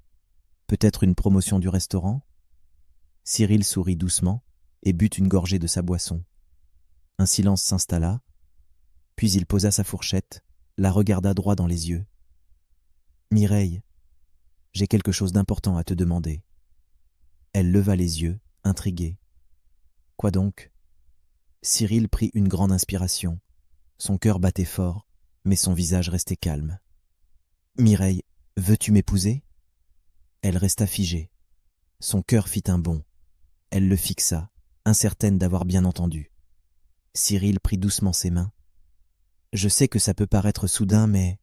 Peut-être une promotion du restaurant ?» Cyril sourit doucement et but une gorgée de sa boisson. Un silence s'installa, puis il posa sa fourchette, la regarda droit dans les yeux. « Mireille, j'ai quelque chose d'important à te demander. » Elle leva les yeux, intriguée. « Quoi donc ?» Cyril prit une grande inspiration. Son cœur battait fort, mais son visage restait calme. « Mireille, veux-tu m'épouser ?» Elle resta figée. Son cœur fit un bond. Elle le fixa, incertaine d'avoir bien entendu. Cyril prit doucement ses mains. « Je sais que ça peut paraître soudain, mais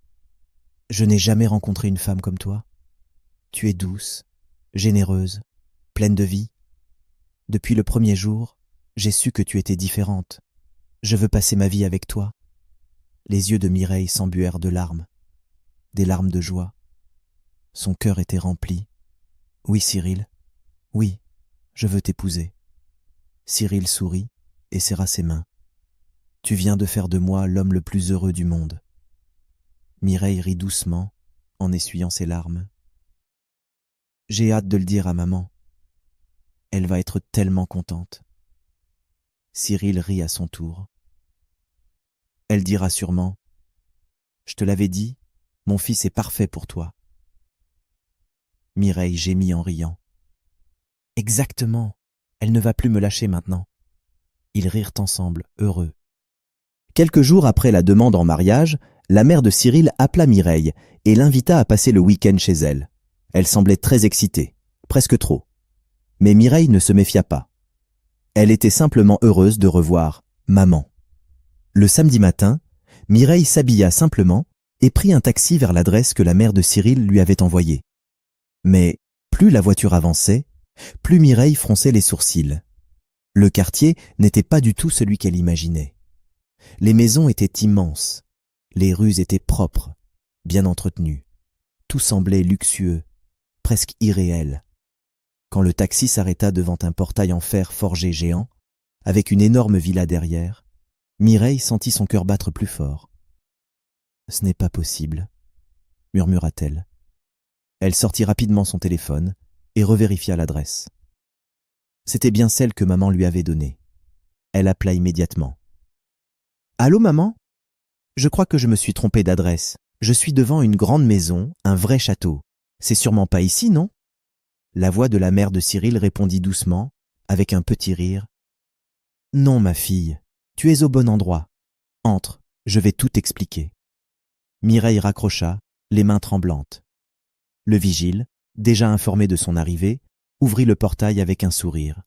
je n'ai jamais rencontré une femme comme toi. Tu es douce, généreuse, pleine de vie. Depuis le premier jour, j'ai su que tu étais différente. Je veux passer ma vie avec toi. » Les yeux de Mireille s'embuèrent de larmes, des larmes de joie. Son cœur était rempli. « Oui, Cyril, oui, je veux t'épouser. » Cyril sourit et serra ses mains. « Tu viens de faire de moi l'homme le plus heureux du monde. » Mireille rit doucement en essuyant ses larmes. « J'ai hâte de le dire à maman. Elle va être tellement contente. » Cyril rit à son tour. Elle dira sûrement « Je te l'avais dit, mon fils est parfait pour toi. » Mireille gémit en riant. « Exactement, elle ne va plus me lâcher maintenant. » Ils rirent ensemble, heureux. Quelques jours après la demande en mariage, la mère de Cyril appela Mireille et l'invita à passer le week-end chez elle. Elle semblait très excitée, presque trop. Mais Mireille ne se méfia pas. Elle était simplement heureuse de revoir maman. Le samedi matin, Mireille s'habilla simplement et prit un taxi vers l'adresse que la mère de Cyril lui avait envoyée. Mais plus la voiture avançait, plus Mireille fronçait les sourcils. Le quartier n'était pas du tout celui qu'elle imaginait. Les maisons étaient immenses, les rues étaient propres, bien entretenues. Tout semblait luxueux, presque irréel. Quand le taxi s'arrêta devant un portail en fer forgé géant, avec une énorme villa derrière, Mireille sentit son cœur battre plus fort. « Ce n'est pas possible », murmura-t-elle. Elle sortit rapidement son téléphone et revérifia l'adresse. C'était bien celle que maman lui avait donnée. Elle appela immédiatement. « Allô, maman ? Je crois que je me suis trompée d'adresse. Je suis devant une grande maison, un vrai château. C'est sûrement pas ici, non ?» La voix de la mère de Cyril répondit doucement, avec un petit rire. « Non, ma fille, tu es au bon endroit. Entre, je vais tout expliquer. » Mireille raccrocha, les mains tremblantes. Le vigile, déjà informé de son arrivée, ouvrit le portail avec un sourire.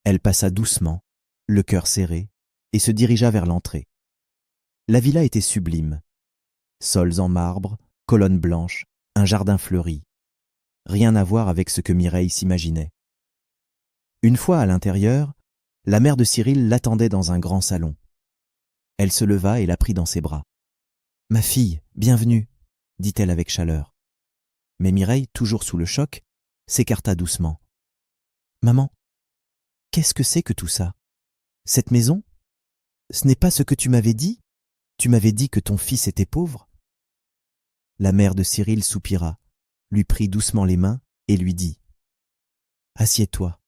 Elle passa doucement, le cœur serré, et se dirigea vers l'entrée. La villa était sublime. Sols en marbre, colonnes blanches, un jardin fleuri. Rien à voir avec ce que Mireille s'imaginait. Une fois à l'intérieur, la mère de Cyril l'attendait dans un grand salon. Elle se leva et la prit dans ses bras. « Ma fille, bienvenue » dit-elle avec chaleur. Mais Mireille, toujours sous le choc, s'écarta doucement. « Maman, qu'est-ce que c'est que tout ça? Cette maison? Ce n'est pas ce que tu m'avais dit? Tu m'avais dit que ton fils était pauvre ?» La mère de Cyril soupira, lui prit doucement les mains et lui dit « Assieds-toi,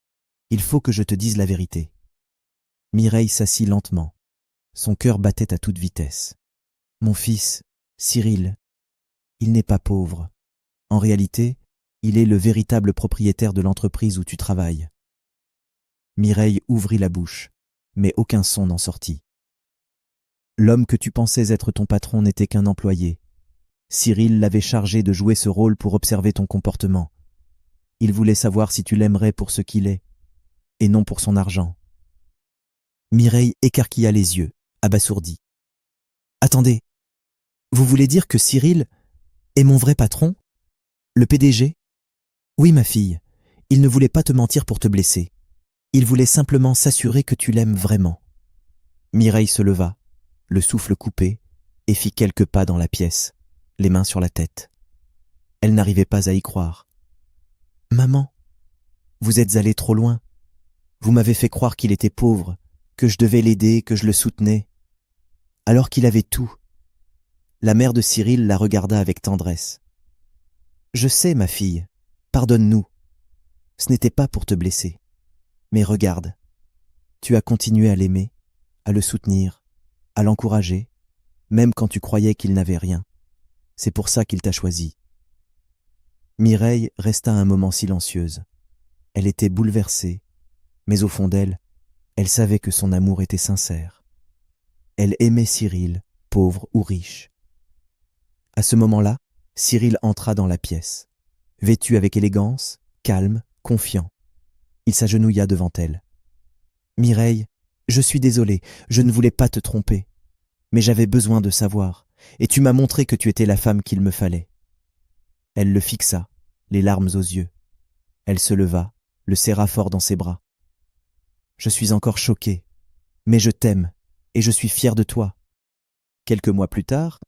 il faut que je te dise la vérité. » Mireille s'assit lentement. Son cœur battait à toute vitesse. « Mon fils, Cyril, il n'est pas pauvre. En réalité, il est le véritable propriétaire de l'entreprise où tu travailles. » Mireille ouvrit la bouche, mais aucun son n'en sortit. « L'homme que tu pensais être ton patron n'était qu'un employé. Cyril l'avait chargé de jouer ce rôle pour observer ton comportement. Il voulait savoir si tu l'aimerais pour ce qu'il est, et non pour son argent. » Mireille écarquilla les yeux, abasourdie. « Attendez, vous voulez dire que Cyril est mon vrai patron? Le PDG? Oui, ma fille, il ne voulait pas te mentir pour te blesser. Il voulait simplement s'assurer que tu l'aimes vraiment. » Mireille se leva, le souffle coupé, et fit quelques pas dans la pièce, les mains sur la tête. Elle n'arrivait pas à y croire. « Maman, vous êtes allée trop loin. Vous m'avez fait croire qu'il était pauvre, que je devais l'aider, que je le soutenais. Alors qu'il avait tout. » La mère de Cyril la regarda avec tendresse. « Je sais, ma fille, pardonne-nous. Ce n'était pas pour te blesser. Mais regarde, tu as continué à l'aimer, à le soutenir, à l'encourager, même quand tu croyais qu'il n'avait rien. C'est pour ça qu'il t'a choisi. » Mireille resta un moment silencieuse. Elle était bouleversée, mais au fond d'elle, elle savait que son amour était sincère. Elle aimait Cyril, pauvre ou riche. À ce moment-là, Cyril entra dans la pièce. Vêtu avec élégance, calme, confiant. Il s'agenouilla devant elle. « Mireille, je suis désolé, je ne voulais pas te tromper. Mais j'avais besoin de savoir, et tu m'as montré que tu étais la femme qu'il me fallait. » Elle le fixa, les larmes aux yeux. Elle se leva, le serra fort dans ses bras. « Je suis encore choquée, mais je t'aime, et je suis fière de toi. » Quelques mois plus tard,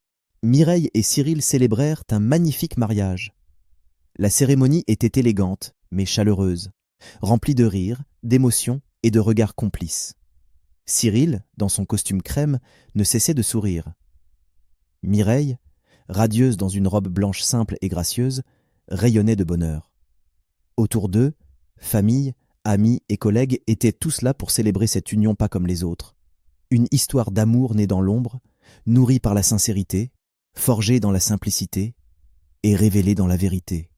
Mireille et Cyril célébrèrent un magnifique mariage. La cérémonie était élégante, mais chaleureuse, remplie de rires, d'émotions et de regards complices. Cyril, dans son costume crème, ne cessait de sourire. Mireille, radieuse dans une robe blanche simple et gracieuse, rayonnait de bonheur. Autour d'eux, famille, amis et collègues étaient tous là pour célébrer cette union pas comme les autres. Une histoire d'amour née dans l'ombre, nourrie par la sincérité, forgée dans la simplicité et révélée dans la vérité.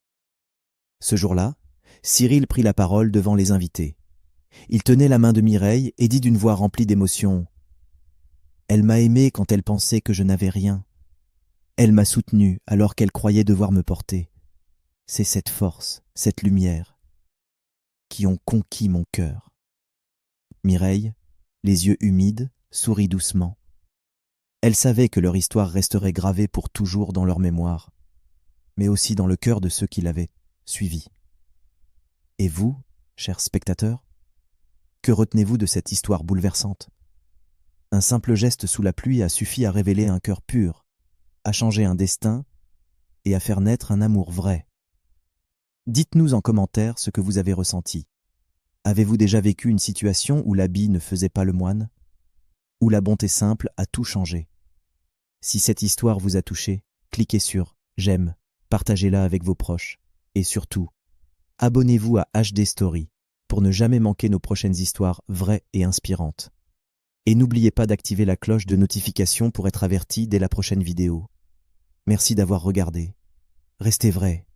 Ce jour-là, Cyril prit la parole devant les invités. Il tenait la main de Mireille et dit d'une voix remplie d'émotion : « Elle m'a aimé quand elle pensait que je n'avais rien. Elle m'a soutenu alors qu'elle croyait devoir me porter. C'est cette force, cette lumière, qui ont conquis mon cœur. » Mireille, les yeux humides, sourit doucement. Elle savait que leur histoire resterait gravée pour toujours dans leur mémoire, mais aussi dans le cœur de ceux qui l'avaient suivie. Et vous, chers spectateurs, que retenez-vous de cette histoire bouleversante ? Un simple geste sous la pluie a suffi à révéler un cœur pur, à changer un destin et à faire naître un amour vrai. Dites-nous en commentaire ce que vous avez ressenti. Avez-vous déjà vécu une situation où l'habit ne faisait pas le moine ? Où la bonté simple a tout changé ? Si cette histoire vous a touché, cliquez sur « J'aime », partagez-la avec vos proches et surtout, abonnez-vous à HD Story pour ne jamais manquer nos prochaines histoires vraies et inspirantes. Et n'oubliez pas d'activer la cloche de notification pour être averti dès la prochaine vidéo. Merci d'avoir regardé. Restez vrai